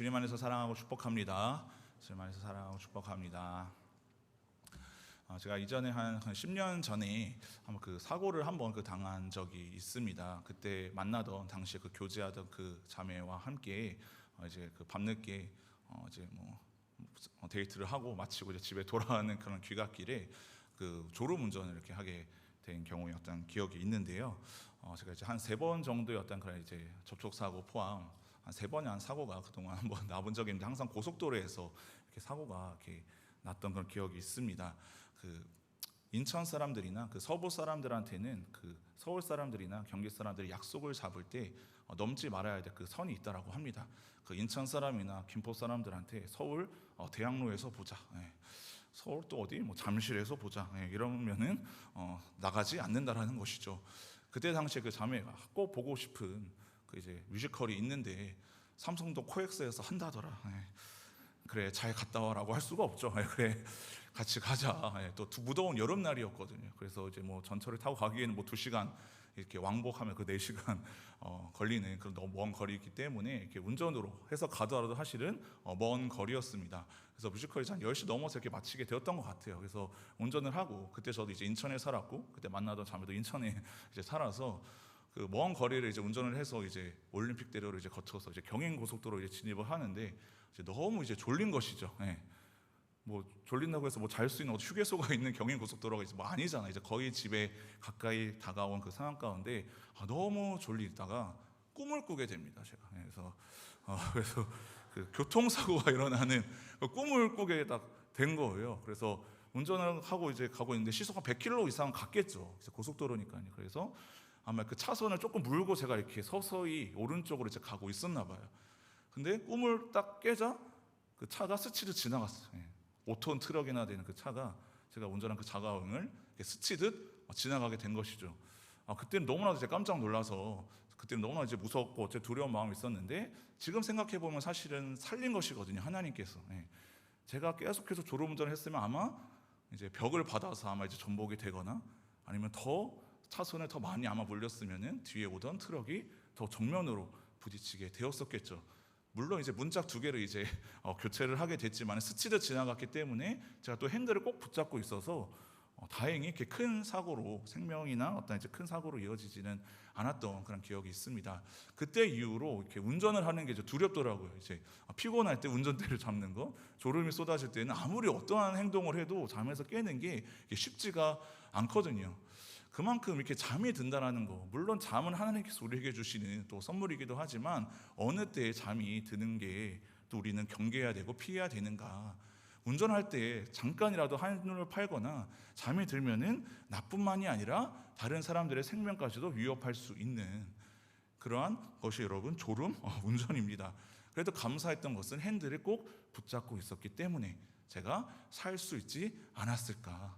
주님 안에서 사랑하고 축복합니다. 주님 안에서 사랑하고 축복합니다. 제가 이전에 한 10년 전에 한번 그 사고를 한번 당한 적이 있습니다. 그때 만나던 당시에 그 교제하던 그 자매와 함께 이제 그 밤늦게 이제 데이트를 하고 마치고 이제 집에 돌아가는 그런 귀갓길에 그 졸음 운전을 이렇게 하게 된 경우였던 기억이 있는데요. 제가 이제 한 3번 정도였던 그런 이제 접촉 사고 포함 한 3번의 한 사고가 그동안 한번 나본 적이 있는데, 항상 고속도로에서 이렇게 사고가 이렇게 났던 그런 기억이 있습니다. 그 인천 사람들이나 그 서부 사람들한테는 그 서울 사람들이나 경기 사람들이 약속을 잡을 때 넘지 말아야 될 그 선이 있다라고 합니다. 그 인천 사람이나 김포 사람들한테 서울 대학로에서 보자, 서울 또 어디 잠실에서 보자, 이러면은 나가지 않는다라는 것이죠. 그때 당시에 그 자매가 꼭 보고 싶은 그 이제 뮤지컬이 있는데 삼성동 코엑스에서 한다더라. 그래, 잘 갔다 와라고 할 수가 없죠. 그래, 같이 가자. 또 무더운 여름날이었거든요. 그래서 이제 전철을 타고 가기에는 2시간 이렇게 왕복하면 그 4시간 걸리는 그런 너무 먼 거리이기 때문에 이렇게 운전으로 해서 가더라도 사실은 먼 거리였습니다. 그래서 뮤지컬이 한 10시 넘어서 이렇게 마치게 되었던 것 같아요. 그래서 운전을 하고, 그때 저도 이제 인천에 살았고 그때 만나던 자매도 인천에 이제 살아서 그 먼 거리를 이제 운전을 해서 이제 올림픽대로를 이제 거쳐서 이제 경인고속도로 이제 진입을 하는데, 이제 너무 이제 졸린 것이죠. 졸린다고 해서 잘 수 있는 휴게소가 있는 경인고속도로가 이제 아니잖아요. 이제 거의 집에 가까이 다가온 그 상황 가운데 너무 졸리다가 꿈을 꾸게 됩니다, 제가. 그래서 그 교통사고가 일어나는 그 꿈을 꾸게 딱 된 거예요. 그래서 운전을 하고 이제 가고 있는데 시속 한 100km 이상 갔겠죠. 고속도로니까요. 그래서 아마 그 차선을 조금 물고 제가 이렇게 서서히 오른쪽으로 이제 가고 있었나 봐요. 근데 꿈을 딱 깨자 그 차가 스치듯 지나갔어요. 5톤 트럭이나 되는 그 차가 제가 운전한 그 자가용을 스치듯 지나가게 된 것이죠. 그때는 너무나도 제가 깜짝 놀라서, 그때는 너무나 이제 무섭고 두려운 마음이 있었는데, 지금 생각해 보면 사실은 살린 것이거든요, 하나님께서. 제가 계속해서 졸음운전을 했으면 아마 이제 벽을 받아서 아마 이제 전복이 되거나, 아니면 더 차선에 더 많이 아마 몰렸으면은 뒤에 오던 트럭이 더 정면으로 부딪히게 되었었겠죠. 물론 이제 문짝 2개를 이제 교체를 하게 됐지만 스치듯 지나갔기 때문에 제가 또 핸들을 꼭 붙잡고 있어서 다행히 이렇게 큰 사고로, 생명이나 어떤 이제 큰 사고로 이어지지는 않았던 그런 기억이 있습니다. 그때 이후로 이렇게 운전을 하는 게 이제 두렵더라고요. 이제 피곤할 때 운전대를 잡는 거, 졸음이 쏟아질 때는 아무리 어떠한 행동을 해도 잠에서 깨는 게 쉽지가 않거든요. 그만큼 이렇게 잠이 든다는 거, 물론 잠은 하나님께서 우리에게 주시는 또 선물이기도 하지만 어느 때에 잠이 드는 게 또 우리는 경계해야 되고 피해야 되는가. 운전할 때 잠깐이라도 한눈을 팔거나 잠이 들면은 나뿐만이 아니라 다른 사람들의 생명까지도 위협할 수 있는 그러한 것이 여러분 졸음 운전입니다. 그래도 감사했던 것은 핸들을 꼭 붙잡고 있었기 때문에 제가 살 수 있지 않았을까.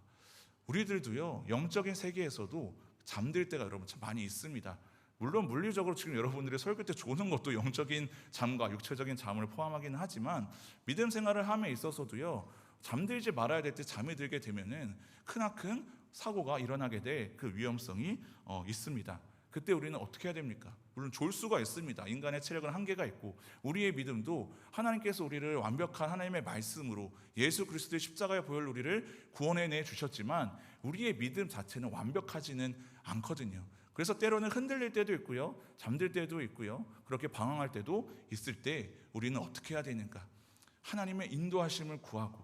우리들도요, 영적인 세계에서도 잠들 때가 여러분 참 많이 있습니다. 물론 물리적으로 지금 여러분들이 설교 때 조는 것도 영적인 잠과 육체적인 잠을 포함하기는 하지만, 믿음 생활을 함에 있어서도요, 잠들지 말아야 될 때 잠이 들게 되면은 크나큰 사고가 일어나게 될 그 위험성이 있습니다. 그때 우리는 어떻게 해야 됩니까? 물론 졸 수가 있습니다. 인간의 체력은 한계가 있고, 우리의 믿음도 하나님께서 우리를 완벽한 하나님의 말씀으로 예수 그리스도의 십자가의 보혈로 우리를 구원해내 주셨지만, 우리의 믿음 자체는 완벽하지는 않거든요. 그래서 때로는 흔들릴 때도 있고요, 잠들 때도 있고요, 그렇게 방황할 때도 있을 때 우리는 어떻게 해야 되는가? 하나님의 인도하심을 구하고,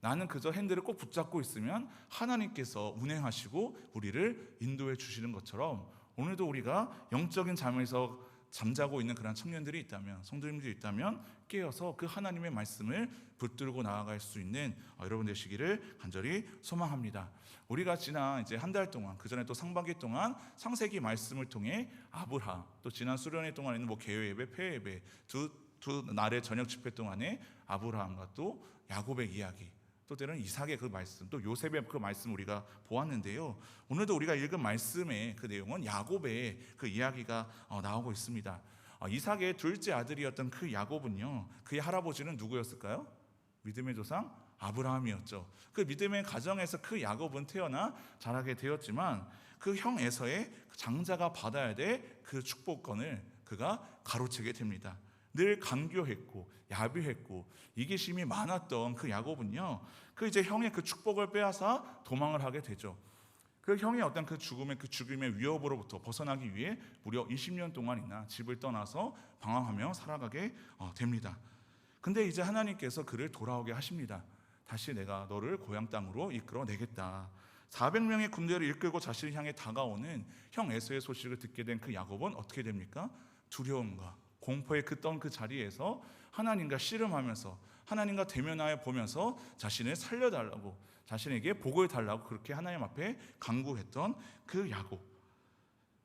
나는 그저 핸들을 꼭 붙잡고 있으면 하나님께서 운행하시고 우리를 인도해 주시는 것처럼, 오늘도 우리가 영적인 잠에서 잠자고 있는 그런 청년들이 있다면, 성도님들이 있다면 깨어서 그 하나님의 말씀을 붙들고 나아갈 수 있는 여러분 되시기를 간절히 소망합니다. 우리가 지난 이제 한 달 동안, 그 전에 또 상반기 동안 창세기 말씀을 통해 아브라함, 또 지난 수련회 동안에는 개회 예배, 폐회 예배 두 날의 저녁 집회 동안에 아브라함과 또 야곱의 이야기, 또 때로는 이삭의 그 말씀, 또 요셉의 그 말씀 우리가 보았는데요. 오늘도 우리가 읽은 말씀의 그 내용은 야곱의 그 이야기가 나오고 있습니다. 이삭의 둘째 아들이었던 그 야곱은요, 그의 할아버지는 누구였을까요? 믿음의 조상 아브라함이었죠. 그 믿음의 가정에서 그 야곱은 태어나 자라게 되었지만, 그 형 에서의 장자가 받아야 될 그 축복권을 그가 가로채게 됩니다. 늘 강교했고 야비했고 이기심이 많았던 그 야곱은요, 그 이제 형의 그 축복을 빼앗아 도망을 하게 되죠. 그 형의 어떤 그 죽음의 위협으로부터 벗어나기 위해 무려 20년 동안이나 집을 떠나서 방황하며 살아가게 됩니다. 근데 이제 하나님께서 그를 돌아오게 하십니다. 다시 내가 너를 고향 땅으로 이끌어내겠다. 400명의 군대를 이끌고 자신을 향해 다가오는 형 에서의 소식을 듣게 된 그 야곱은 어떻게 됩니까? 두려움과 공포에 긋던 그 자리에서 하나님과 씨름하면서 하나님과 대면하여 보면서 자신을 살려달라고, 자신에게 복을 달라고 그렇게 하나님 앞에 간구했던 그 야곱.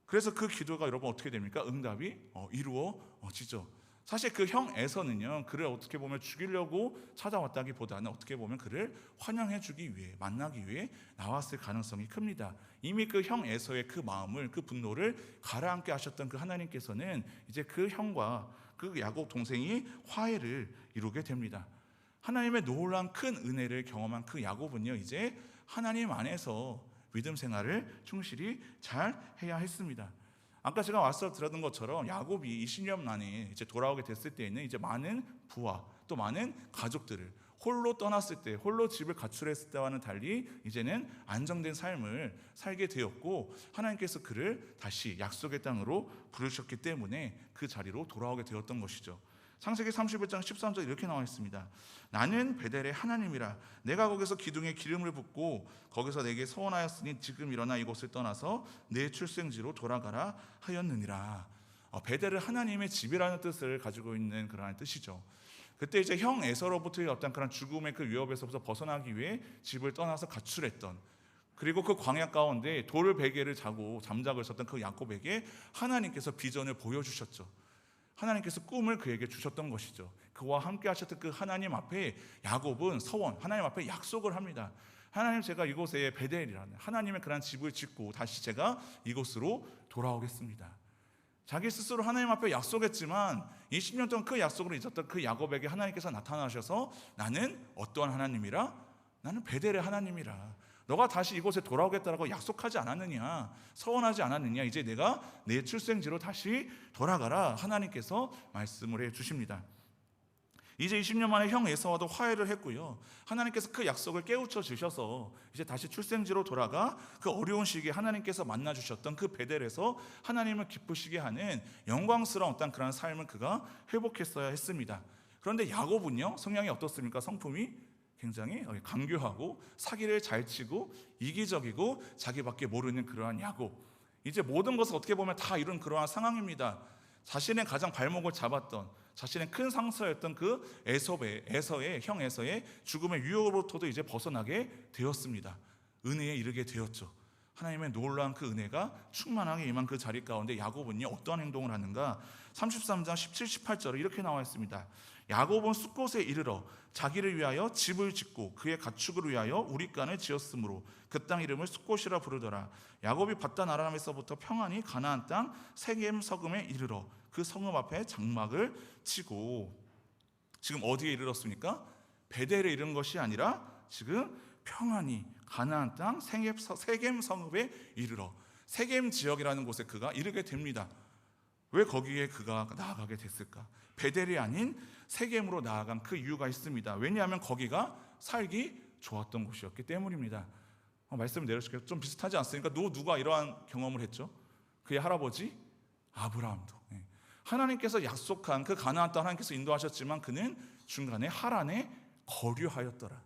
그래서 그 기도가 여러분 어떻게 됩니까? 응답이 이루어지죠. 사실 그 형 에서는요, 그를 어떻게 보면 죽이려고 찾아왔다기보다는 어떻게 보면 그를 환영해주기 위해, 만나기 위해 나왔을 가능성이 큽니다. 이미 그 형 에서의 그 마음을, 그 분노를 가라앉게 하셨던 그 하나님께서는 이제 그 형과 그 야곱 동생이 화해를 이루게 됩니다. 하나님의 놀라운 큰 은혜를 경험한 그 야곱은요, 이제 하나님 안에서 믿음 생활을 충실히 잘 해야 했습니다. 아까 제가 와서 들었던 것처럼 야곱이 20년 만에 이제 돌아오게 됐을 때에는 이제 많은 부하 또 많은 가족들을 홀로 떠났을 때, 홀로 집을 가출했을 때와는 달리 이제는 안정된 삶을 살게 되었고, 하나님께서 그를 다시 약속의 땅으로 부르셨기 때문에 그 자리로 돌아오게 되었던 것이죠. 창세기 31장 13절 이렇게 나와 있습니다. 나는 베델의 하나님이라. 내가 거기서 기둥에 기름을 붓고 거기서 내게 서원하였으니 지금 일어나 이곳을 떠나서 내 출생지로 돌아가라 하였느니라. 베델은 하나님의 집이라는 뜻을 가지고 있는 그러한 뜻이죠. 그때 이제 형 에서로부터의 어떤 그런 죽음의 그 위협에서부터 벗어나기 위해 집을 떠나서 가출했던, 그리고 그 광야 가운데 돌 베개를 자고 잠자고 있었던 그 야곱에게 하나님께서 비전을 보여주셨죠. 하나님께서 꿈을 그에게 주셨던 것이죠. 그와 함께 하셨던 그 하나님 앞에 야곱은 서원, 하나님 앞에 약속을 합니다. 하나님, 제가 이곳에 베델이라는 하나님의 그런 집을 짓고 다시 제가 이곳으로 돌아오겠습니다. 자기 스스로 하나님 앞에 약속했지만 20년 동안 그 약속을 잊었던 그 야곱에게 하나님께서 나타나셔서 나는 어떠한 하나님이라? 나는 베델의 하나님이라. 너가 다시 이곳에 돌아오겠다라고 약속하지 않았느냐, 서원하지 않았느냐, 이제 내가 내 출생지로 다시 돌아가라 하나님께서 말씀을 해주십니다. 이제 20년 만에 형 에서와도 화해를 했고요, 하나님께서 그 약속을 깨우쳐 주셔서 이제 다시 출생지로 돌아가 그 어려운 시기에 하나님께서 만나 주셨던 그 베델에서 하나님을 기쁘시게 하는 영광스러운 어떤 그런 삶을 그가 회복했어야 했습니다. 그런데 야곱은요, 성향이 어떻습니까? 성품이 굉장히 강교하고 사기를 잘 치고 이기적이고 자기밖에 모르는 그러한 야곱. 이제 모든 것을 어떻게 보면 다 이룬 그러한 상황입니다. 자신의 가장 발목을 잡았던, 자신의 큰 상처였던 그 에서의 형 에서의 죽음의 유혹으로부터도 이제 벗어나게 되었습니다. 은혜에 이르게 되었죠. 하나님의 놀라운 그 은혜가 충만하게 임한 그 자리 가운데 야곱은요, 어떠한 행동을 하는가? 33장 17, 18절에 이렇게 나와 있습니다. 야곱은 숫곳에 이르러 자기를 위하여 집을 짓고 그의 가축을 위하여 우릿간을 지었으므로 그 땅 이름을 숫곳이라 부르더라. 야곱이 밧단 아람에서부터 평안히 가나안 땅 세겜 서금에 이르러 그 성읍 앞에 장막을 치고, 지금 어디에 이르렀습니까? 베델에 이른 것이 아니라 지금 평안히 가나안 땅 세겜 성읍에 이르러 세겜 지역이라는 곳에 그가 이르게 됩니다. 왜 거기에 그가 나아가게 됐을까? 베델이 아닌 세겜으로 나아간 그 이유가 있습니다. 왜냐하면 거기가 살기 좋았던 곳이었기 때문입니다. 말씀을 내려줄게요. 좀 비슷하지 않습니까? 누가 이러한 경험을 했죠? 그의 할아버지 아브라함도. 하나님께서 약속한 그 가나안 땅 하나님께서 인도하셨지만 그는 중간에 하란에 거류하였더라.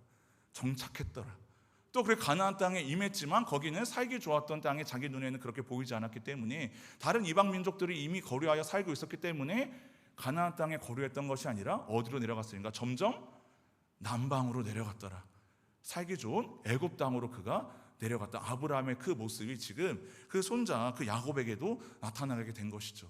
정착했더라. 또 그 가나안 땅에 임했지만 거기는 살기 좋았던 땅에 자기 눈에는 그렇게 보이지 않았기 때문에 다른 이방 민족들이 이미 거류하여 살고 있었기 때문에 가나안 땅에 거류했던 것이 아니라 어디로 내려갔습니까? 점점 남방으로 내려갔더라. 살기 좋은 애굽 땅으로 그가 내려갔다. 아브라함의 그 모습이 지금 그 손자 그 야곱에게도 나타나게 된 것이죠.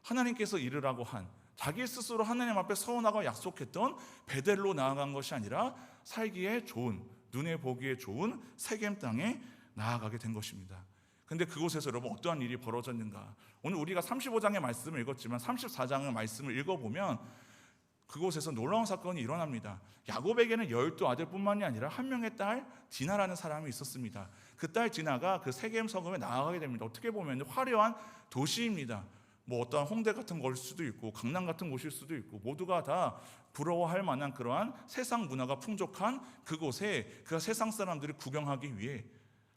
하나님께서 이르라고 한, 자기 스스로 하나님 앞에 서원하고 약속했던 베델로 나아간 것이 아니라 살기에 좋은, 눈에 보기에 좋은 세겜 땅에 나아가게 된 것입니다. 근데 그곳에서 여러분 어떠한 일이 벌어졌는가? 오늘 우리가 35장의 말씀을 읽었지만 34장의 말씀을 읽어보면 그곳에서 놀라운 사건이 일어납니다. 야곱에게는 12아들뿐만이 아니라 한 명의 딸 디나라는 사람이 있었습니다. 그 딸 디나가 그 세겜 성읍에 나아가게 됩니다. 어떻게 보면 화려한 도시입니다. 뭐 어떠한 홍대 같은 걸 수도 있고 강남 같은 곳일 수도 있고 모두가 다 부러워할 만한 그러한 세상 문화가 풍족한 그곳에 그 세상 사람들이 구경하기 위해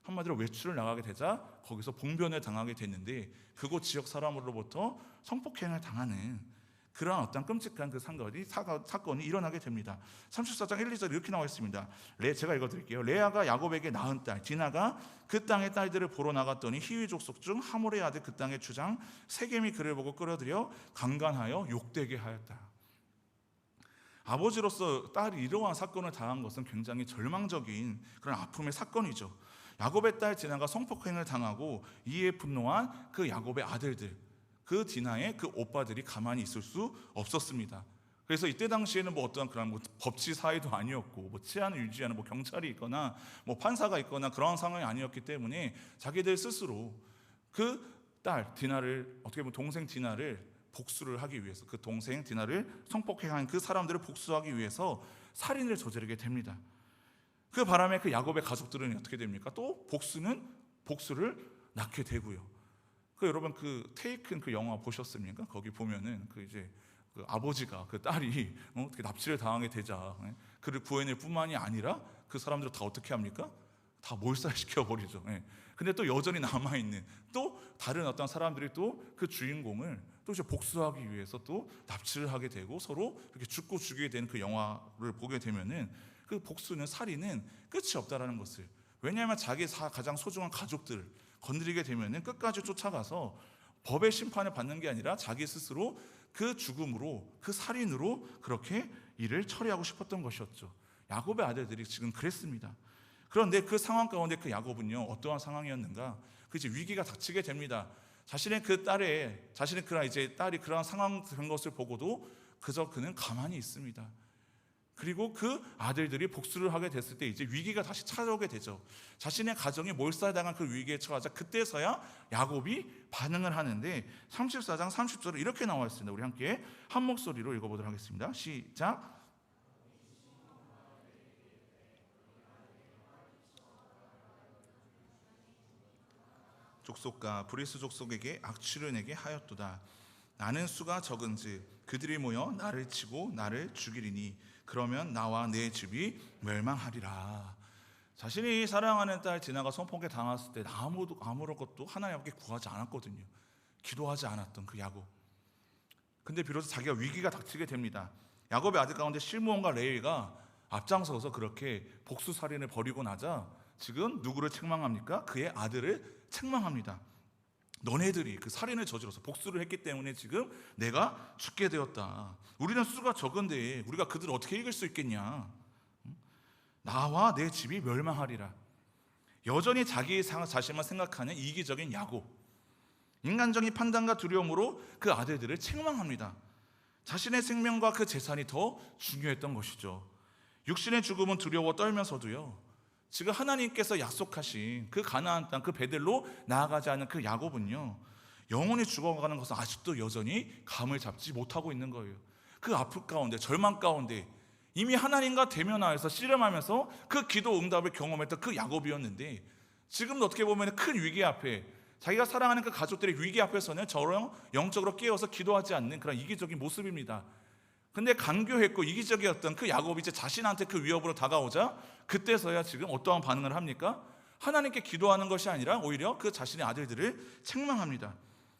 한마디로 외출을 나가게 되자 거기서 봉변을 당하게 됐는데 그곳 지역 사람으로부터 성폭행을 당하는 그러한 어떤 끔찍한 그 사건이 일어나게 됩니다. 34장 1, 2절 이렇게 나와 있습니다. 제가 읽어드릴게요. 레아가 야곱에게 낳은 딸 디나가 그 땅의 딸들을 보러 나갔더니 히위 족속 중 하몰의 아들 그 땅의 주장 세겜이 그를 보고 끌어들여 강간하여 욕되게 하였다. 아버지로서 딸이 이러한 사건을 당한 것은 굉장히 절망적인 그런 아픔의 사건이죠. 야곱의 딸 디나가 성폭행을 당하고 이에 분노한 그 야곱의 아들들, 그 디나의 그 오빠들이 가만히 있을 수 없었습니다. 그래서 이때 당시에는 뭐 어떤 그런 뭐 법치 사회도 아니었고 뭐 치안을 유지하는 뭐 경찰이 있거나 뭐 판사가 있거나 그런 상황이 아니었기 때문에 자기들 스스로 그 딸 디나를 어떻게 보면 동생 디나를 복수를 하기 위해서 그 동생 디나를 성폭행한 그 사람들을 복수하기 위해서 살인을 저지르게 됩니다. 그 바람에 그 야곱의 가족들은 어떻게 됩니까? 또 복수를 낳게 되고요. 여러분 그 테이큰 그 영화 보셨습니까? 거기 보면은 그 이제 그 아버지가 그 딸이 어떻게 납치를 당하게 되자 그를 구해낼 뿐만이 아니라 그 사람들을 다 어떻게 합니까? 다 몰살시켜 버리죠. 근데 또 여전히 남아 있는 또 다른 어떤 사람들이 또 그 주인공을 또 이제 복수하기 위해서 또 납치를 하게 되고 서로 이렇게 죽고 죽이게 되는 그 영화를 보게 되면은 그 복수는 살인은 끝이 없다라는 것을, 왜냐하면 자기 가장 소중한 가족들 건드리게 되면은 끝까지 쫓아가서 법의 심판을 받는 게 아니라 자기 스스로 그 죽음으로 그 살인으로 그렇게 일을 처리하고 싶었던 것이었죠. 야곱의 아들들이 지금 그랬습니다. 그런데 그 상황 가운데 그 야곱은요 어떠한 상황이었는가? 그 이제 위기가 닥치게 됩니다. 자신의 딸이 그러한 상황 된 것을 보고도 그저 그는 가만히 있습니다. 그리고 그 아들들이 복수를 하게 됐을 때 이제 위기가 다시 찾아오게 되죠. 자신의 가정이 몰살당한 그 위기에 처하자 그때서야 야곱이 반응을 하는데 34장 30절에 이렇게 나와 있습니다. 우리 함께 한 목소리로 읽어보도록 하겠습니다. 시작. 족속과 브리스 족속에게 악취를 내게 하였도다. 나는 수가 적은즉 그들이 모여 나를 치고 나를 죽이리니 그러면 나와 내 집이 멸망하리라. 자신이 사랑하는 딸 디나가 성폭행에 당했을 때 아무런 것도 하나님 앞에 구하지 않았거든요. 기도하지 않았던 그 야곱. 근데 비로소 자기가 위기가 닥치게 됩니다. 야곱의 아들 가운데 실므온과 레위가 앞장서서 그렇게 복수살인을 벌이고 나자 지금 누구를 책망합니까? 그의 아들을 책망합니다. 너네들이 그 살인을 저질러서 복수를 했기 때문에 지금 내가 죽게 되었다. 우리는 수가 적은데 우리가 그들을 어떻게 이길 수 있겠냐? 나와 내 집이 멸망하리라. 여전히 자기 자신만 생각하는 이기적인 야곱, 인간적인 판단과 두려움으로 그 아들들을 책망합니다. 자신의 생명과 그 재산이 더 중요했던 것이죠. 육신의 죽음은 두려워 떨면서도요 지금 하나님께서 약속하신 그 가나안 땅, 그 베델로 나아가지 않은 그 야곱은요 영원히 죽어가는 것은 아직도 여전히 감을 잡지 못하고 있는 거예요. 그 아픔 가운데, 절망 가운데 이미 하나님과 대면하여서 씨름하면서 그 기도 응답을 경험했던 그 야곱이었는데 지금도 어떻게 보면 큰 위기 앞에 자기가 사랑하는 그 가족들의 위기 앞에서는 저런 영적으로 깨어서 기도하지 않는 그런 이기적인 모습입니다. 근데 간교했고 이기적이었던 그 야곱이 이제 자신한테 그 위협으로 다가오자 그때서야 지금 어떠한 반응을 합니까? 하나님께 기도하는 것이 아니라 오히려 그 자신의 아들들을 책망합니다.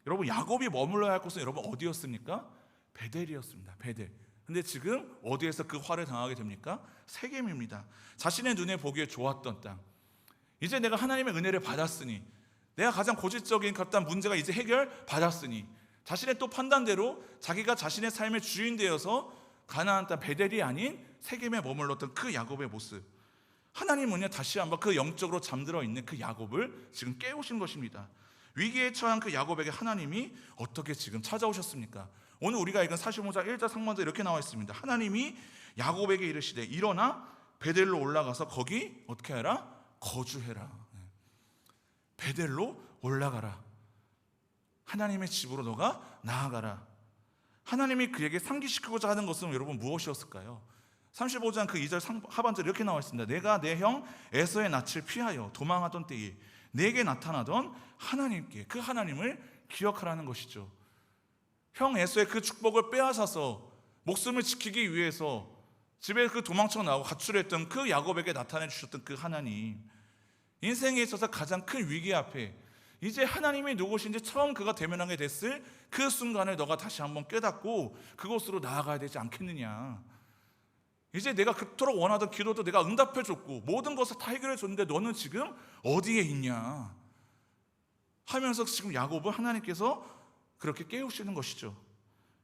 여러분 야곱이 머물러야 할 곳은 여러분 어디였습니까? 베델이었습니다. 베델. 근데 지금 어디에서 그 화를 당하게 됩니까? 세겜입니다. 자신의 눈에 보기에 좋았던 땅. 이제 내가 하나님의 은혜를 받았으니 내가 가장 고질적인 어떤 문제가 이제 해결받았으니 자신의 또 판단대로 자기가 자신의 삶의 주인 되어서 가나안 땅 베델이 아닌 세겜에 머물렀던 그 야곱의 모습, 하나님은요 다시 한번 그 영적으로 잠들어 있는 그 야곱을 지금 깨우신 것입니다. 위기에 처한 그 야곱에게 하나님이 어떻게 지금 찾아오셨습니까? 오늘 우리가 읽은 45장 1절 상반절 이렇게 나와 있습니다. 하나님이 야곱에게 이르시되 일어나 베델로 올라가서 거기 어떻게 하라? 거주해라. 베델로 올라가라. 하나님의 집으로 너가 나아가라. 하나님이 그에게 상기시키고자 하는 것은 여러분 무엇이었을까요? 35장 그 2절 하반절 이렇게 나와 있습니다. 내가 내 형 에서의 낯을 피하여 도망하던 때에 내게 나타나던 하나님께, 그 하나님을 기억하라는 것이죠. 형 에서의 그 축복을 빼앗아서 목숨을 지키기 위해서 집에 그 도망쳐 나오고 가출했던 그 야곱에게 나타내 주셨던 그 하나님, 인생에 있어서 가장 큰 위기 앞에 이제 하나님이 누구신지 처음 그가 대면하게 됐을 그 순간을 너가 다시 한번 깨닫고 그곳으로 나아가야 되지 않겠느냐. 이제 내가 그토록 원하던 기도도 내가 응답해줬고 모든 것을 다 해결해줬는데 너는 지금 어디에 있냐 하면서 지금 야곱을 하나님께서 그렇게 깨우시는 것이죠.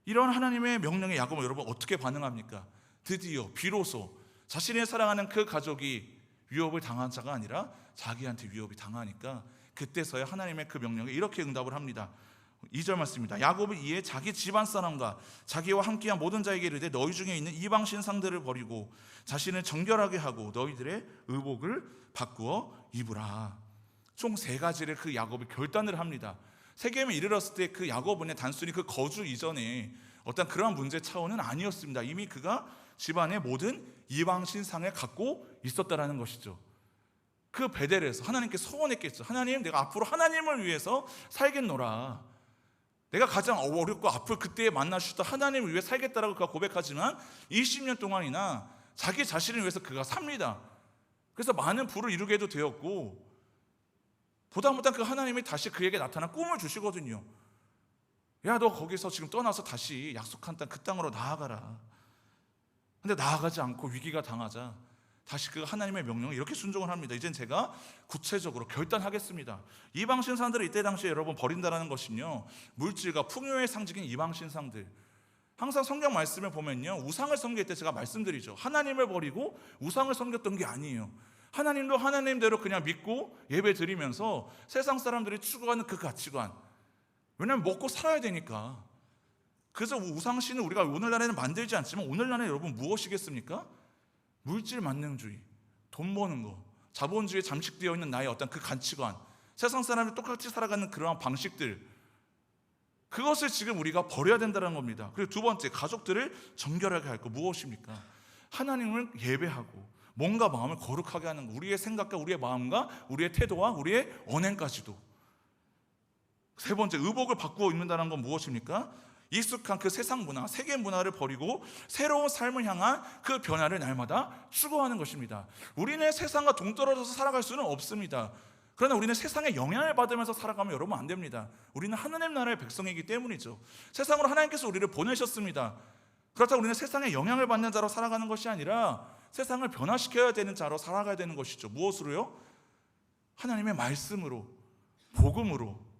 이런 하나님의 명령에 야곱은 여러분 어떻게 반응합니까? 드디어 비로소 자신이 사랑하는 그 가족이 위협을 당한 자가 아니라 자기한테 위협이 당하니까 그때서야 하나님의 그 명령에 이렇게 응답을 합니다. 2절 말씀입니다. 야곱은 이에 자기 집안 사람과 자기와 함께한 모든 자에게 이르되 너희 중에 있는 이방 신상들을 버리고 자신을 정결하게 하고 너희들의 의복을 바꾸어 입으라. 총 3가지를 그 야곱이 결단을 합니다. 세겜에 이르렀을 때 그 야곱은 단순히 그 거주 이전에 어떤 그러한 문제 차원은 아니었습니다. 이미 그가 집안의 모든 이방 신상을 갖고 있었다라는 것이죠. 그 베델에서 하나님께 서원했겠죠. 하나님, 내가 앞으로 하나님을 위해서 살겠노라. 내가 가장 어렵고 아플 그때에 만나 주셨던 하나님을 위해 살겠다라고 그가 고백하지만 20년 동안이나 자기 자신을 위해서 그가 삽니다. 그래서 많은 부를 이루게도 되었고 보다 그 하나님이 다시 그에게 나타나 꿈을 주시거든요. 야, 너 거기서 지금 떠나서 다시 약속한 땅 그 땅으로 나아가라. 근데 나아가지 않고 위기가 당하자 다시 그 하나님의 명령에 이렇게 순종을 합니다. 이젠 제가 구체적으로 결단하겠습니다. 이방 신상들을 이때 당시에 여러분 버린다라는 것은요, 물질과 풍요의 상징인 이방 신상들, 항상 성경 말씀을 보면요, 우상을 섬길 때 제가 말씀드리죠. 하나님을 버리고 우상을 섬겼던 게 아니에요. 하나님도 하나님대로 그냥 믿고 예배 드리면서 세상 사람들이 추구하는 그 가치관, 왜냐하면 먹고 살아야 되니까. 그래서 우상신을 우리가 오늘날에는 만들지 않지만 오늘날에 여러분 무엇이겠습니까? 물질 만능주의, 돈 버는 거, 자본주의에 잠식되어 있는 나의 어떤 그 가치관, 세상 사람이 똑같이 살아가는 그러한 방식들, 그것을 지금 우리가 버려야 된다는 겁니다. 그리고 2번째, 가족들을 정결하게 할 거 무엇입니까? 하나님을 예배하고 몸과 마음을 거룩하게 하는 거, 우리의 생각과 우리의 마음과 우리의 태도와 우리의 언행까지도. 3번째, 의복을 바꾸어 입는다는 건 무엇입니까? 익숙한 그 세상 문화, 세계 문화를 버리고 새로운 삶을 향한 그 변화를 날마다 추구하는 것입니다. 우리는 세상과 동떨어져서 살아갈 수는 없습니다. 그러나 우리는 세상에 영향을 받으면서 살아가면 여러분 안 됩니다. 우리는 하나님 나라의 백성이기 때문이죠. 세상으로 하나님께서 우리를 보내셨습니다. 그렇다고 우리는 세상에 영향을 받는 자로 살아가는 것이 아니라 세상을 변화시켜야 되는 자로 살아가야 되는 것이죠. 무엇으로요? 하나님의 말씀으로, 복음으로.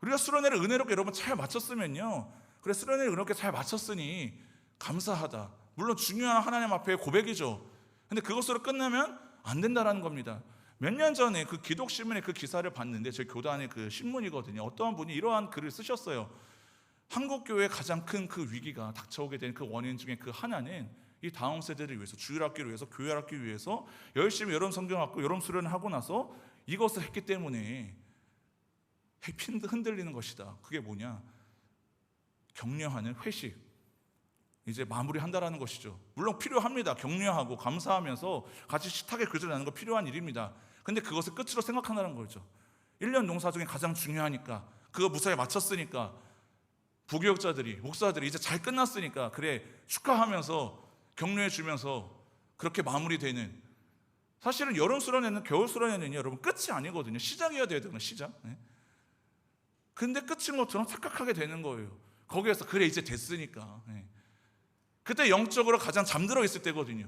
우리가 수련회를 은혜롭게 여러분 잘 마쳤으면요, 그래, 수련회를 은혜롭게 잘 마쳤으니 감사하다, 물론 중요한 하나님 앞에 고백이죠. 근데 그것으로 끝나면 안 된다라는 겁니다. 몇 년 전에 그 기독신문의 그 기사를 봤는데, 저희 교단의 그 신문이거든요. 어떠한 분이 이러한 글을 쓰셨어요. 한국교회의 가장 큰 그 위기가 닥쳐오게 된 그 원인 중에 그 하나는 이 다음 세대를 위해서, 주일학교를 위해서, 교회를 학기 위해서 열심히 여름 성경학교, 여름 수련을 하고 나서 이것을 했기 때문에 흔들리는 것이다. 그게 뭐냐? 격려하는 회식, 이제 마무리한다라는 것이죠. 물론 필요합니다. 격려하고 감사하면서 같이 식탁에 그릇을 나누는 거 필요한 일입니다. 근데 그것을 끝으로 생각한다는 거죠. 1년 농사 중에 가장 중요하니까, 그거 무사히 마쳤으니까, 부교육자들이, 목사들이 이제 잘 끝났으니까 그래 축하하면서 격려해 주면서 그렇게 마무리되는, 사실은 여름 수련회는, 겨울 수련회는요 여러분 끝이 아니거든요. 시작이어야 되거든요. 시작. 근데 끝인 것처럼 착각하게 되는 거예요. 거기에서 그래 이제 됐으니까. 그때 영적으로 가장 잠들어 있을 때거든요.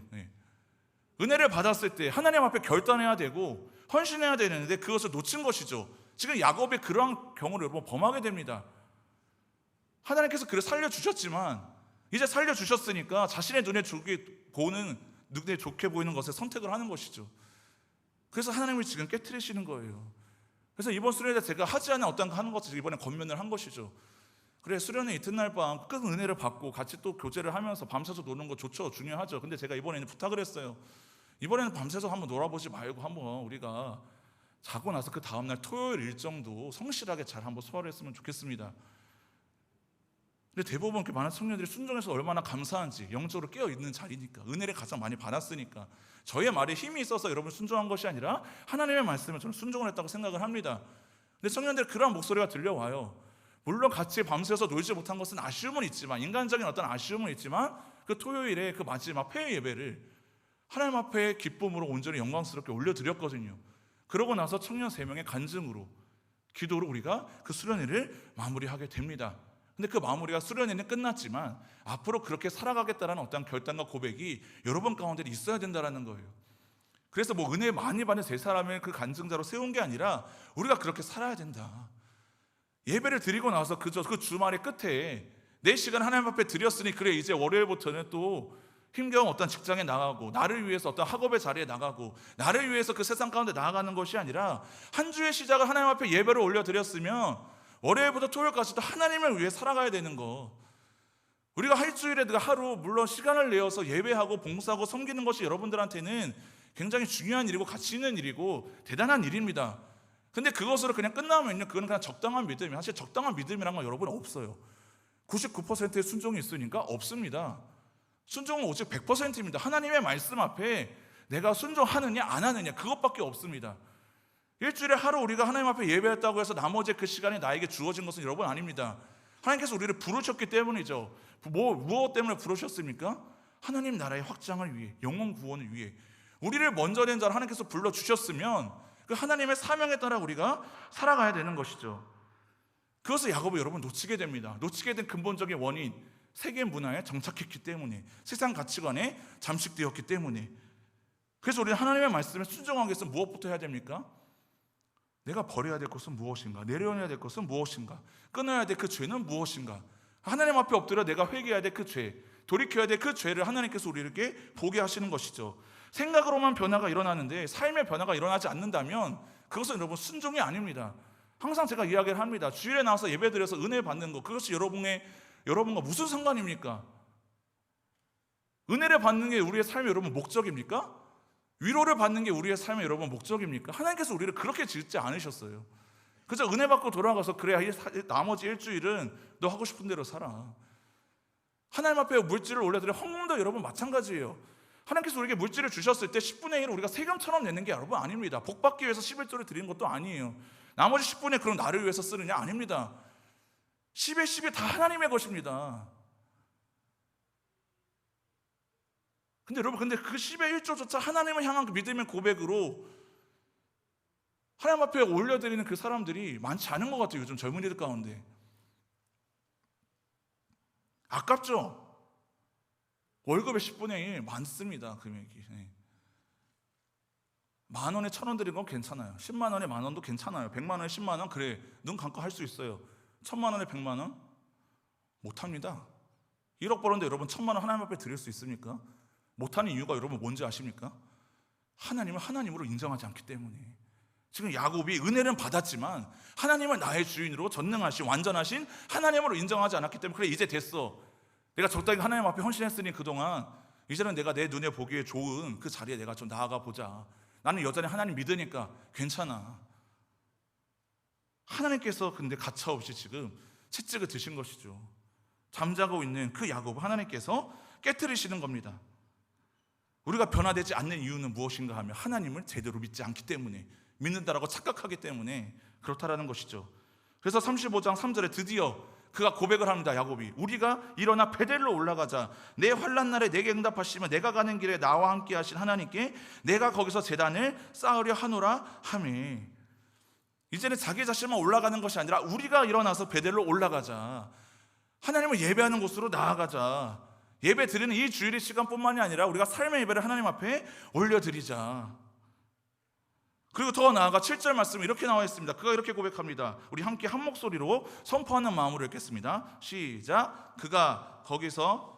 은혜를 받았을 때 하나님 앞에 결단해야 되고 헌신해야 되는데 그것을 놓친 것이죠. 지금 야곱이 그러한 경우를 여러분 범하게 됩니다. 하나님께서 그를 살려주셨지만 이제 살려주셨으니까 자신의 눈에 좋게 보이는 것을 선택을 하는 것이죠. 그래서 하나님을 지금 깨트리시는 거예요. 그래서 이번 수련회 제가 하지 않은 어떤 거 하는 것을 이번에 권면을 한 것이죠. 그래, 수련회 이튿날 밤 큰 은혜를 받고 같이 또 교제를 하면서 밤새서 노는 거 좋죠. 중요하죠. 근데 제가 이번에는 부탁을 했어요. 이번에는 밤새서 한번 놀아보지 말고 한번 우리가 자고 나서 그 다음날 토요일 일정도 성실하게 잘 한번 소화를 했으면 좋겠습니다. 근데 대부분 이렇게 많은 청년들이 순종해서 얼마나 감사한지, 영적으로 깨어있는 자리니까, 은혜를 가장 많이 받았으니까, 저의 말에 힘이 있어서 여러분 순종한 것이 아니라 하나님의 말씀에 저는 순종을 했다고 생각을 합니다. 근데 청년들 그러한 목소리가 들려와요. 물론 같이 밤새서 놀지 못한 것은 아쉬움은 있지만, 인간적인 어떤 아쉬움은 있지만, 그 토요일에 그 마지막 폐회 예배를 하나님 앞에 기쁨으로 온전히 영광스럽게 올려드렸거든요. 그러고 나서 청년 3명의 간증으로, 기도로 우리가 그 수련회를 마무리하게 됩니다. 근데 그 마무리가, 수련회는 끝났지만 앞으로 그렇게 살아가겠다는 어떤 결단과 고백이 여러분 가운데 있어야 된다는 거예요. 그래서 뭐 은혜 많이 받은 세 사람을 그 간증자로 세운 게 아니라 우리가 그렇게 살아야 된다. 예배를 드리고 나서 그 주말의 끝에 4시간 하나님 앞에 드렸으니 그래 이제 월요일부터는 또 힘겨운 어떤 직장에 나가고, 나를 위해서 어떤 학업의 자리에 나가고, 나를 위해서 그 세상 가운데 나아가는 것이 아니라 한 주의 시작을 하나님 앞에 예배를 올려드렸으면 월요일부터 토요일까지도 하나님을 위해 살아가야 되는 거. 우리가 일주일에 하루 물론 시간을 내어서 예배하고 봉사하고 섬기는 것이 여러분들한테는 굉장히 중요한 일이고 가치 있는 일이고 대단한 일입니다. 근데 그것으로 그냥 끝나면요, 그건 그냥 적당한 믿음이, 사실 적당한 믿음이란 건 여러분 없어요. 99%의 순종이 있으니까 없습니다. 순종은 오직 100%입니다. 하나님의 말씀 앞에 내가 순종하느냐 안 하느냐, 그것밖에 없습니다. 일주일에 하루 우리가 하나님 앞에 예배했다고 해서 나머지 그 시간이 나에게 주어진 것은 여러분 아닙니다. 하나님께서 우리를 부르셨기 때문이죠. 무엇 때문에 부르셨습니까? 하나님 나라의 확장을 위해, 영혼 구원을 위해. 우리를 먼저 낸 자를 하나님께서 불러주셨으면 그 하나님의 사명에 따라 우리가 살아가야 되는 것이죠. 그것을 야곱이 여러분 놓치게 됩니다. 놓치게 된 근본적인 원인, 세계 문화에 정착했기 때문에, 세상 가치관에 잠식되었기 때문에. 그래서 우리는 하나님의 말씀에 순종하기 위해서 무엇부터 해야 됩니까? 내가 버려야 될 것은 무엇인가? 내려놔야 될 것은 무엇인가? 끊어야 될 그 죄는 무엇인가? 하나님 앞에 엎드려 내가 회개해야 될 그 죄, 돌이켜야 될 그 죄를 하나님께서 우리에게 보게 하시는 것이죠. 생각으로만 변화가 일어나는데 삶의 변화가 일어나지 않는다면 그것은 여러분 순종이 아닙니다. 항상 제가 이야기를 합니다. 주일에 나와서 예배드려서 은혜 받는 것, 그것이 여러분과 무슨 상관입니까? 은혜를 받는 게 우리의 삶의 여러분 목적입니까? 위로를 받는 게 우리의 삶의 여러분 목적입니까? 하나님께서 우리를 그렇게 짓지 않으셨어요. 그저 은혜 받고 돌아가서 그래 나머지 일주일은 너 하고 싶은 대로 살아. 하나님 앞에 물질을 올려드려 헌금도 여러분 마찬가지예요. 하나님께서 우리에게 물질을 주셨을 때 10분의 1을 우리가 세금처럼 내는 게 여러분 아닙니다. 복 받기 위해서 11조를 드리는 것도 아니에요. 나머지 10분의 1 그럼 나를 위해서 쓰느냐? 아닙니다. 10의 10이 다 하나님의 것입니다. 근데 여러분, 그 10의 1조조차 하나님을 향한 그 믿음의 고백으로 하나님 앞에 올려드리는 그 사람들이 많지 않은 것 같아요. 요즘 젊은이들 가운데. 아깝죠? 월급의 10분의 1 많습니다. 금액이. 10,000원에 1,000원 드린 건 괜찮아요. 10만 원에 10,000원도 괜찮아요. 100만 원에 10만 원, 그래 눈 감고 할 수 있어요. 1,000만 원에 100만 원? 못합니다. 1억 벌었는데 여러분 1,000만 원 하나님 앞에 드릴 수 있습니까? 못하는 이유가 여러분 뭔지 아십니까? 하나님을 하나님으로 인정하지 않기 때문에. 지금 야곱이 은혜는 받았지만 하나님을 나의 주인으로 전능하신 완전하신 하나님으로 인정하지 않았기 때문에, 그래 이제 됐어, 내가 적당히 하나님 앞에 헌신했으니 그동안 이제는 내가 내 눈에 보기에 좋은 그 자리에 내가 좀 나아가 보자. 나는 여전히 하나님 믿으니까 괜찮아. 하나님께서 근데 가차없이 지금 채찍을 드신 것이죠. 잠자고 있는 그 야곱을 하나님께서 깨트리시는 겁니다. 우리가 변화되지 않는 이유는 무엇인가 하면 하나님을 제대로 믿지 않기 때문에, 믿는다라고 착각하기 때문에 그렇다라는 것이죠. 그래서 35장 3절에 드디어 그가 고백을 합니다. 야곱이 우리가 일어나 베델로 올라가자. 내 환난 날에 내게 응답하시며 내가 가는 길에 나와 함께 하신 하나님께 내가 거기서 제단을 쌓으려 하노라 하며, 이제는 자기 자신만 올라가는 것이 아니라 우리가 일어나서 베델로 올라가자. 하나님을 예배하는 곳으로 나아가자. 예배 드리는 이 주일의 시간뿐만이 아니라 우리가 삶의 예배를 하나님 앞에 올려드리자. 그리고 더 나아가 7절 말씀 이렇게 나와 있습니다. 그가 이렇게 고백합니다. 우리 함께 한 목소리로 선포하는 마음으로 읽겠습니다. 시작. 그가 거기서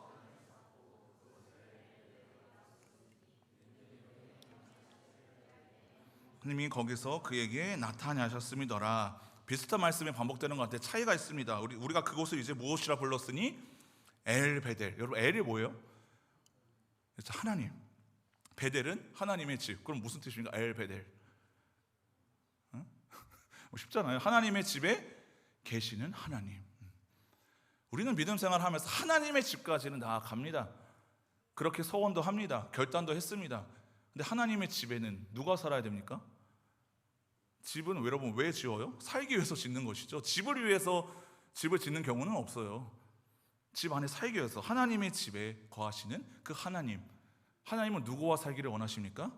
하나님이 거기서 그에게 나타나셨음이더라. 비슷한 말씀이 반복되는 것 같아요. 차이가 있습니다. 우리가 그곳을 이제 무엇이라 불렀으니 엘베델. 여러분 엘이 뭐예요? 하나님. 베델은 하나님의 집. 그럼 무슨 뜻입니까? 엘베델. 쉽잖아요. 하나님의 집에 계시는 하나님. 우리는 믿음 생활하면서 하나님의 집까지는 나아갑니다. 그렇게 서원도 합니다. 결단도 했습니다. 근데 하나님의 집에는 누가 살아야 됩니까? 집은 여러분 왜 지어요? 살기 위해서 짓는 것이죠. 집을 위해서 집을 짓는 경우는 없어요. 집 안에 살기 위해서 하나님의 집에 거하시는 그 하나님은 누구와 살기를 원하십니까?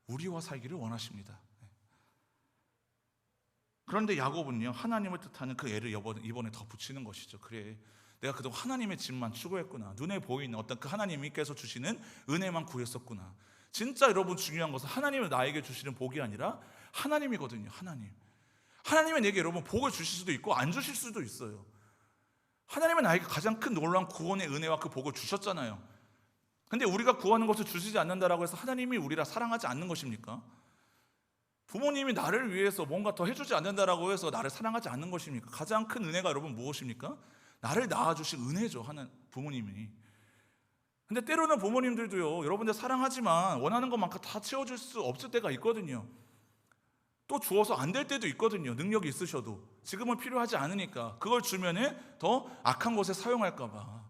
우리와 살기를 원하십니다. 그런데 야곱은요, 하나님을 뜻하는 그 애를 이번에 더 붙이는 것이죠. 그래, 내가 그동안 하나님의 집만 추구했구나. 눈에 보이는 어떤 그 하나님께서 주시는 은혜만 구했었구나. 진짜 여러분 중요한 것은 하나님을 나에게 주시는 복이 아니라 하나님이거든요. 하나님은 내게 여러분 복을 주실 수도 있고 안 주실 수도 있어요. 하나님은 나에게 가장 큰 놀라운 구원의 은혜와 그 복을 주셨잖아요. 근데 우리가 구하는 것을 주시지 않는다라고 해서 하나님이 우리를 사랑하지 않는 것입니까? 부모님이 나를 위해서 뭔가 더 해주지 않는다라고 해서 나를 사랑하지 않는 것입니까? 가장 큰 은혜가 여러분 무엇입니까? 나를 낳아주신 은혜죠. 부모님이. 근데 때로는 부모님들도요, 여러분들 사랑하지만 원하는 것만큼 다 채워줄 수 없을 때가 있거든요. 또 주어서 안 될 때도 있거든요. 능력이 있으셔도 지금은 필요하지 않으니까 그걸 주면은 더 악한 것에 사용할까 봐.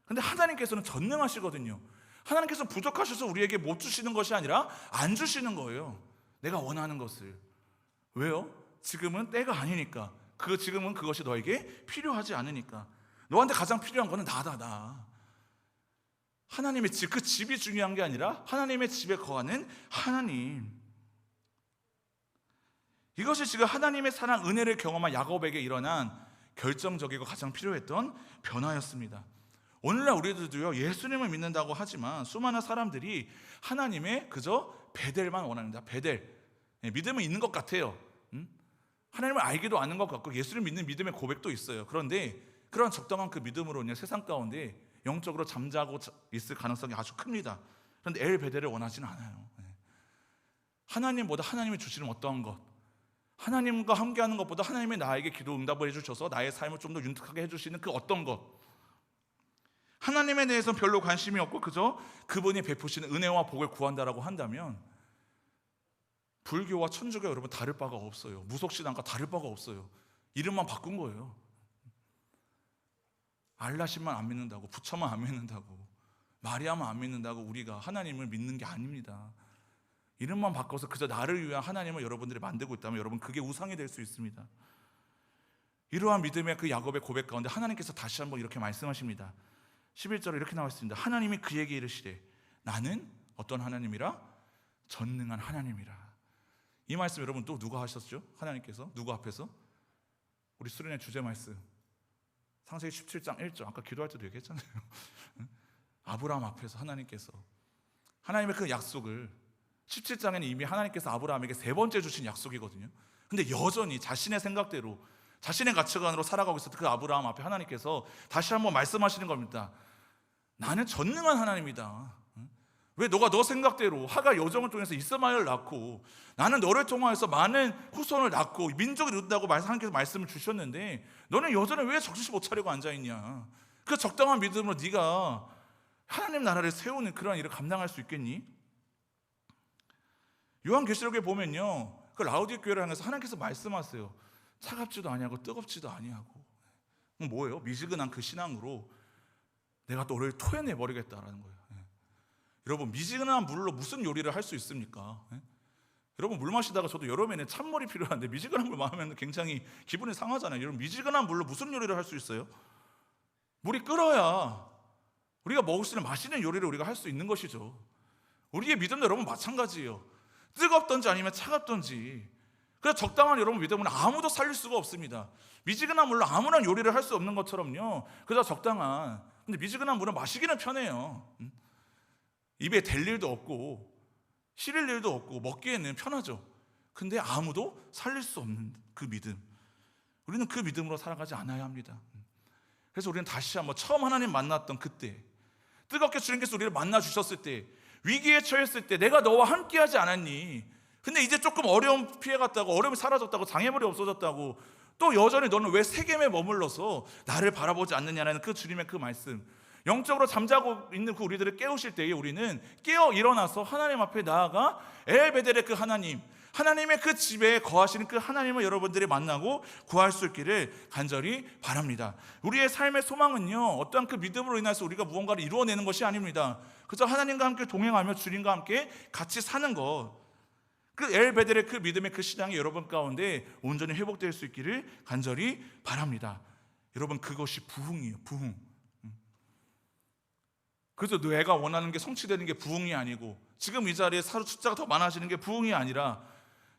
근데 하나님께서는 전능하시거든요. 하나님께서 부족하셔서 우리에게 못 주시는 것이 아니라 안 주시는 거예요. 내가 원하는 것을. 왜요? 지금은 때가 아니니까. 지금은 그것이 너에게 필요하지 않으니까. 너한테 가장 필요한 거는 나. 하나님의 집, 그 집이 중요한 게 아니라 하나님의 집에 거하는 하나님. 이것이 지금 하나님의 사랑, 은혜를 경험한 야곱에게 일어난 결정적이고 가장 필요했던 변화였습니다. 오늘날 우리들도요, 예수님을 믿는다고 하지만 수많은 사람들이 하나님의 그저 베델만 원합니다. 베델. 믿음은 있는 것 같아요. 하나님을 알기도 아는 것 같고 예수를 믿는 믿음의 고백도 있어요. 그런데 그런 적당한 그 믿음으로 세상 가운데 영적으로 잠자고 있을 가능성이 아주 큽니다. 그런데 엘 베델을 원하지는 않아요. 하나님보다 하나님이 주시는 어떠한 것, 하나님과 함께하는 것보다 하나님이 나에게 기도 응답을 해주셔서 나의 삶을 좀 더 윤택하게 해주시는 그 어떤 것, 하나님에 대해서는 별로 관심이 없고 그저 그분이 베푸시는 은혜와 복을 구한다라고 한다면 불교와 천주교 여러분 다를 바가 없어요. 무속신앙과 다를 바가 없어요. 이름만 바꾼 거예요. 알라신만 안 믿는다고, 부처만 안 믿는다고, 마리아만 안 믿는다고 우리가 하나님을 믿는 게 아닙니다. 이름만 바꿔서 그저 나를 위한 하나님을 여러분들이 만들고 있다면 여러분 그게 우상이 될 수 있습니다. 이러한 믿음의 그 야곱의 고백 가운데 하나님께서 다시 한번 이렇게 말씀하십니다. 11절에 이렇게 나와 있습니다. 하나님이 그에게 이르시되 나는 어떤 하나님이라? 전능한 하나님이라. 이 말씀 여러분 또 누가 하셨죠? 하나님께서 누구 앞에서? 우리 수련회 주제 말씀 창세기 17장 1절 아까 기도할 때도 얘기했잖아요. 아브라함 앞에서 하나님께서 하나님의 그 약속을 17장에는 이미 하나님께서 아브라함에게 3번째 주신 약속이거든요. 근데 여전히 자신의 생각대로 자신의 가치관으로 살아가고 있었던 그 아브라함 앞에 하나님께서 다시 한번 말씀하시는 겁니다. 나는 전능한 하나님이다. 왜 너가 너 생각대로 하갈 여정을 통해서 이스마엘을 낳고 나는 너를 통하여서 많은 후손을 낳고 민족을 이룬다고 하나님께서 말씀을 주셨는데 너는 여전히 왜 정신 못 차리고 앉아있냐? 그 적당한 믿음으로 네가 하나님 나라를 세우는 그런 일을 감당할 수 있겠니? 요한계시록에 보면요, 그 라우디에 교회를 향해서 하나님께서 말씀하세요. 차갑지도 아니하고 뜨겁지도 아니하고. 뭐예요? 미지근한 그 신앙으로 내가 너를 토해내버리겠다라는 거예요. 여러분 미지근한 물로 무슨 요리를 할 수 있습니까? 여러분 물 마시다가 저도 여름에는 찬물이 필요한데 미지근한 물 마시면 굉장히 기분이 상하잖아요. 여러분 미지근한 물로 무슨 요리를 할 수 있어요? 물이 끓어야 우리가 먹을 수 있는 맛있는 요리를 우리가 할 수 있는 것이죠. 우리의 믿음도 여러분 마찬가지예요. 뜨겁든지 아니면 차갑든지 그래서 적당한 여러분 믿음은 아무도 살릴 수가 없습니다. 미지근한 물로 아무런 요리를 할 수 없는 것처럼요, 그저 적당한, 근데 미지근한 물은 마시기는 편해요. 입에 댈 일도 없고 실릴 일도 없고 먹기에는 편하죠. 근데 아무도 살릴 수 없는 그 믿음, 우리는 그 믿음으로 살아가지 않아야 합니다. 그래서 우리는 다시 한번 처음 하나님 만났던 그때, 뜨겁게 주님께서 우리를 만나 주셨을 때, 위기에 처했을 때 내가 너와 함께하지 않았니? 근데 이제 조금 어려움 피해갔다고, 어려움이 사라졌다고, 장애물이 없어졌다고, 또 여전히 너는 왜 세겜에 머물러서 나를 바라보지 않느냐는 그 주님의 그 말씀, 영적으로 잠자고 있는 그 우리들을 깨우실 때에 우리는 깨어 일어나서 하나님 앞에 나아가 엘베델의 그 하나님, 하나님의 그 집에 거하시는 그 하나님을 여러분들이 만나고 구할 수 있기를 간절히 바랍니다. 우리의 삶의 소망은요, 어떠한 그 믿음으로 인해서 우리가 무언가를 이루어내는 것이 아닙니다. 그저 하나님과 함께 동행하며 주님과 함께 같이 사는 것, 그 엘베델의 그 믿음의 그 신앙이 여러분 가운데 온전히 회복될 수 있기를 간절히 바랍니다. 여러분, 그것이 부흥이에요. 부흥. 그래서 내가 원하는 게 성취되는 게 부흥이 아니고, 지금 이 자리에 숫자가 더 많아지는 게 부흥이 아니라,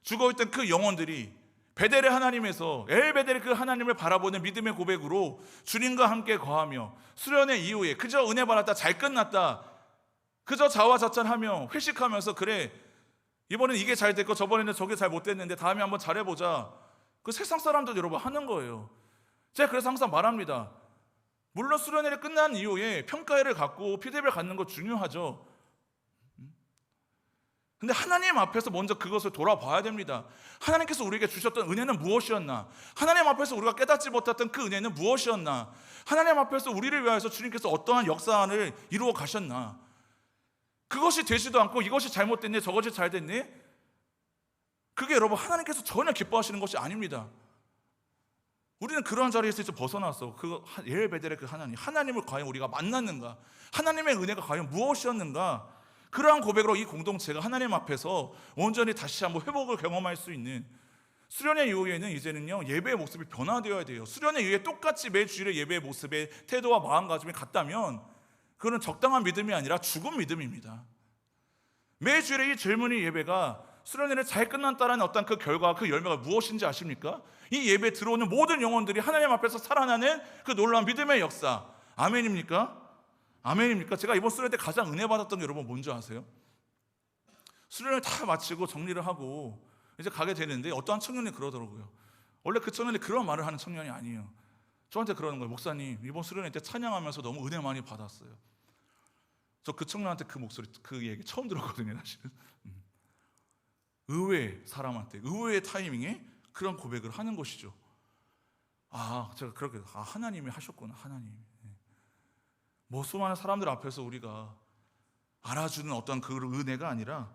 죽어있던 그 영혼들이 베델의 하나님에서 엘베델의 그 하나님을 바라보는 믿음의 고백으로 주님과 함께 거하며, 수련의 이후에 그저 은혜 받았다, 잘 끝났다, 그저 자화자찬하며 회식하면서, 그래 이번엔 이게 잘 됐고 저번에는 저게 잘 못됐는데 다음에 한번 잘해보자, 그 세상 사람들 여러분 하는 거예요. 제가 그래서 항상 말합니다. 물론 수련회를 끝난 이후에 평가회를 갖고 피드백을 갖는 거 중요하죠. 근데 하나님 앞에서 먼저 그것을 돌아봐야 됩니다. 하나님께서 우리에게 주셨던 은혜는 무엇이었나? 하나님 앞에서 우리가 깨닫지 못했던 그 은혜는 무엇이었나? 하나님 앞에서 우리를 위하여서 주님께서 어떠한 역사를 이루어 가셨나? 그것이 되지도 않고 이것이 잘못됐네, 저것이 잘 됐네, 그게 여러분 하나님께서 전혀 기뻐하시는 것이 아닙니다. 우리는 그러한 자리에서 이제 벗어났어. 그 엘베델의 그 하나님을 과연 우리가 만났는가? 하나님의 은혜가 과연 무엇이었는가? 그러한 고백으로 이 공동체가 하나님 앞에서 온전히 다시 한번 회복을 경험할 수 있는, 수련회 이후에는 이제는요, 예배의 모습이 변화되어야 돼요. 수련회 이후에 똑같이 매 주일의 예배의 모습의 태도와 마음가짐이 같다면 그거는 적당한 믿음이 아니라 죽은 믿음입니다. 매 주일의 이 젊은이 예배가 수련회를 잘 끝났다는 어떤 그 결과, 그 열매가 무엇인지 아십니까? 이 예배에 들어오는 모든 영혼들이 하나님 앞에서 살아나는 그 놀라운 믿음의 역사. 아멘입니까? 아멘입니까? 제가 이번 수련회 때 가장 은혜 받았던 게 여러분 뭔지 아세요? 수련을 다 마치고 정리를 하고 이제 가게 되는데 어떠한 청년이 그러더라고요. 원래 그 청년이 그런 말을 하는 청년이 아니에요. 저한테 그러는 거예요. 목사님, 이번 수련회 때 찬양하면서 너무 은혜 많이 받았어요. 저 그 청년한테 그 목소리, 그 얘기 처음 들었거든요, 사실은. 의외의 사람한테, 의외의 타이밍에 그런 고백을 하는 것이죠. 제가 그렇게, 하나님이 하셨구나, 하나님. 뭐 수많은 사람들 앞에서 우리가 알아주는 어떤 그 은혜가 아니라,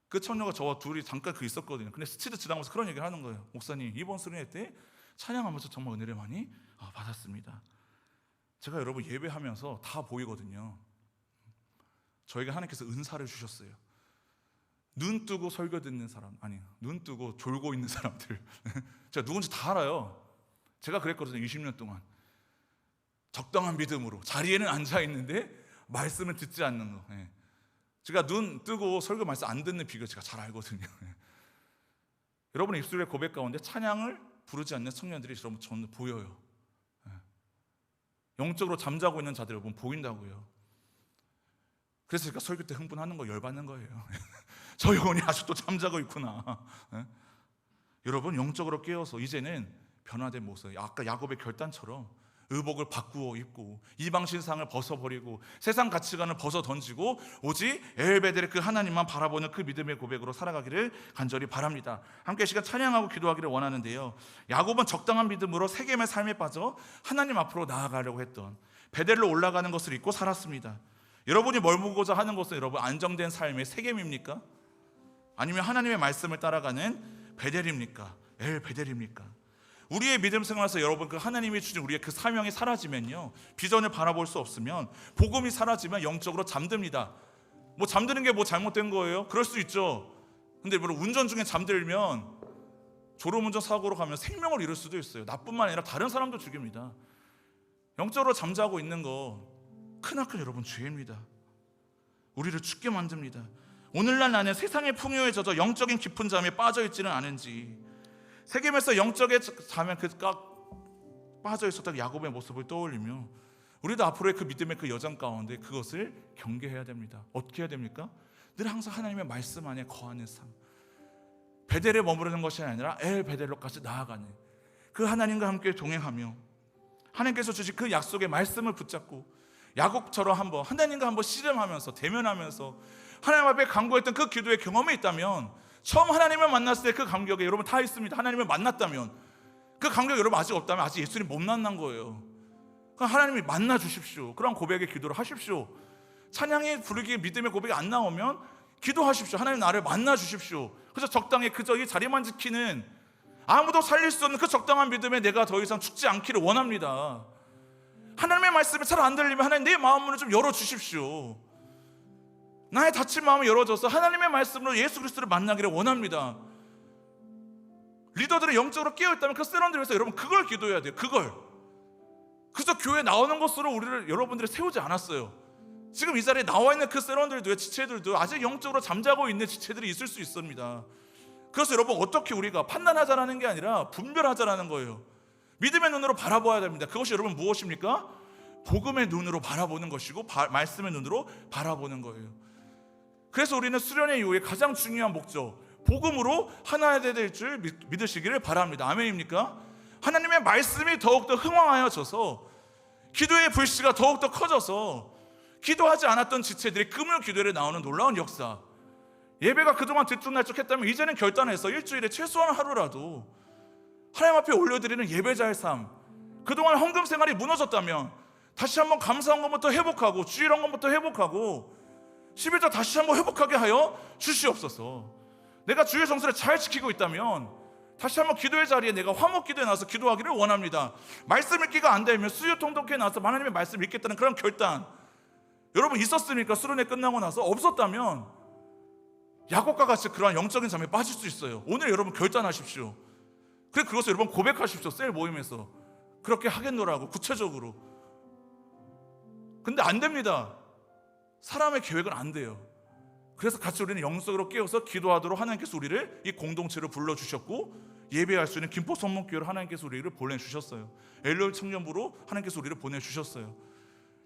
그 청년과 저와 둘이 잠깐 있었거든요. 근데 스치듯 지나가면서 그런 얘기를 하는 거예요. 목사님, 이번 수련회 때 찬양하면서 정말 은혜를 많이 받았습니다. 제가 여러분 예배하면서 다 보이거든요. 저에게 하나님께서 은사를 주셨어요. 눈 뜨고 설교 듣는 사람, 눈 뜨고 졸고 있는 사람들 제가 누군지 다 알아요. 제가 그랬거든요. 20년 동안 적당한 믿음으로 자리에는 앉아있는데 말씀을 듣지 않는 거. 제가 눈 뜨고 설교 말씀 안 듣는 비결 제가 잘 알거든요. 여러분의 입술의 고백 가운데 찬양을 부르지 않는 청년들이 여러분 저는 보여요. 영적으로 잠자고 있는 자들 여러분 보인다고요. 그래서 제가 설교 때 흥분하는 거, 열받는 거예요. 저 영혼이 아직도 잠자고 있구나. 여러분 영적으로 깨어서 이제는 변화된 모습, 아까 야곱의 결단처럼 의복을 바꾸어 입고 이방 신상을 벗어버리고 세상 가치관을 벗어 던지고 오직 엘베델의 그 하나님만 바라보는 그 믿음의 고백으로 살아가기를 간절히 바랍니다. 함께 시간 찬양하고 기도하기를 원하는데요, 야곱은 적당한 믿음으로 세겜의 삶에 빠져 하나님 앞으로 나아가려고 했던 베델로 올라가는 것을 잊고 살았습니다. 여러분이 멀무고자 하는 것은 여러분 안정된 삶의 세겜입니까? 아니면 하나님의 말씀을 따라가는 베델입니까? 엘베델입니까? 우리의 믿음 생활에서 여러분 그 하나님이 주신 우리의 그 사명이 사라지면요, 비전을 바라볼 수 없으면, 복음이 사라지면 영적으로 잠듭니다. 뭐 잠드는 게 뭐 잘못된 거예요? 그럴 수 있죠. 근데 물론 운전 중에 잠들면 졸음운전 사고로 가면 생명을 잃을 수도 있어요. 나뿐만 아니라 다른 사람도 죽입니다. 영적으로 잠자고 있는 거 크나큰 여러분 죄입니다. 우리를 죽게 만듭니다. 오늘날 나는 세상의 풍요에 젖어 영적인 깊은 잠에 빠져 있지는 않은지, 세겜에서 영적의 잠에 빠져 있었던 야곱의 모습을 떠올리며 우리도 앞으로의 그 믿음의 그 여정 가운데 그것을 경계해야 됩니다. 어떻게 해야 됩니까? 늘 항상 하나님의 말씀 안에 거하는 삶, 베델에 머무르는 것이 아니라 엘베델로까지 나아가는 그 하나님과 함께 동행하며 하나님께서 주신 그 약속의 말씀을 붙잡고 야곱처럼 한번 하나님과 한번 씨름하면서 대면하면서 하나님 앞에 간구했던 그 기도의 경험이 있다면, 처음 하나님을 만났을 때 그 감격에 여러분 다 있습니다. 하나님을 만났다면, 그 감격이 여러분 아직 없다면 아직 예수님 못 만난 거예요. 그럼 하나님이 만나 주십시오. 그런 고백의 기도를 하십시오. 찬양의 부르기에 믿음의 고백이 안 나오면 기도하십시오. 하나님 나를 만나 주십시오. 그래서 적당히 그저 이 자리만 지키는, 아무도 살릴 수 없는 그 적당한 믿음에 내가 더 이상 죽지 않기를 원합니다. 하나님의 말씀이 잘 안 들리면 하나님 내 마음 문을 좀 열어주십시오. 나의 닫힌 마음을 열어줘서 하나님의 말씀으로 예수 그리스도를 만나기를 원합니다. 리더들이 영적으로 깨어있다면 그 세런들을 위해서 여러분 그걸 기도해야 돼요. 그걸. 그래서 교회에 나오는 것으로 우리를 여러분들이 세우지 않았어요. 지금 이 자리에 나와 있는 그 세런들도 지체들도 아직 영적으로 잠자고 있는 지체들이 있을 수 있습니다. 그래서 여러분 어떻게 우리가 판단하자라는 게 아니라 분별하자라는 거예요. 믿음의 눈으로 바라봐야 됩니다. 그것이 여러분 무엇입니까? 복음의 눈으로 바라보는 것이고 말씀의 눈으로 바라보는 거예요. 그래서 우리는 수련회 이후에 가장 중요한 목적, 복음으로 하나 될 줄 믿으시기를 바랍니다. 아멘입니까? 하나님의 말씀이 더욱더 흥왕하여져서 기도의 불씨가 더욱더 커져서 기도하지 않았던 지체들이 금요 기도에 나오는 놀라운 역사. 예배가 그동안 들쭉날쭉했다면 이제는 결단해서 일주일에 최소한 하루라도 하나님 앞에 올려드리는 예배자의 삶. 그동안 헌금 생활이 무너졌다면 다시 한번 감사 헌금부터 회복하고 주일 헌금부터 회복하고 11조 다시 한번 회복하게 하여 주시옵소서. 내가 주일 성수를 잘 지키고 있다면 다시 한번 기도의 자리에 내가 화목 기도에 나와서 기도하기를 원합니다. 말씀 읽기가 안 되면 수요 통독회에 나와서 하나님의 말씀 읽겠다는 그런 결단 여러분 있었습니까? 수련회 끝나고 나서 없었다면 야곱과 같이 그러한 영적인 잠에 빠질 수 있어요. 오늘 여러분 결단하십시오. 그래 그것을 여러분 고백하십시오. 셀 모임에서 그렇게 하겠노라고 구체적으로. 근데 안 됩니다. 사람의 계획은 안 돼요. 그래서 같이 우리는 영적으로 깨어서 기도하도록 하나님께서 우리를 이 공동체로 불러주셨고 예배할 수 있는 김포 성목교회로 하나님께서 우리를 보내주셨어요. 엘로엘 청년부로 하나님께서 우리를 보내주셨어요.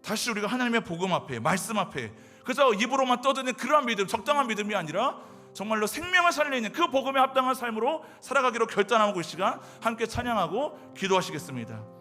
다시 우리가 하나님의 복음 앞에 말씀 앞에 그저 입으로만 떠드는 그러한 믿음, 적당한 믿음이 아니라 정말로 생명을 살리는 그 복음에 합당한 삶으로 살아가기로 결단하고 이 시간 함께 찬양하고 기도하시겠습니다.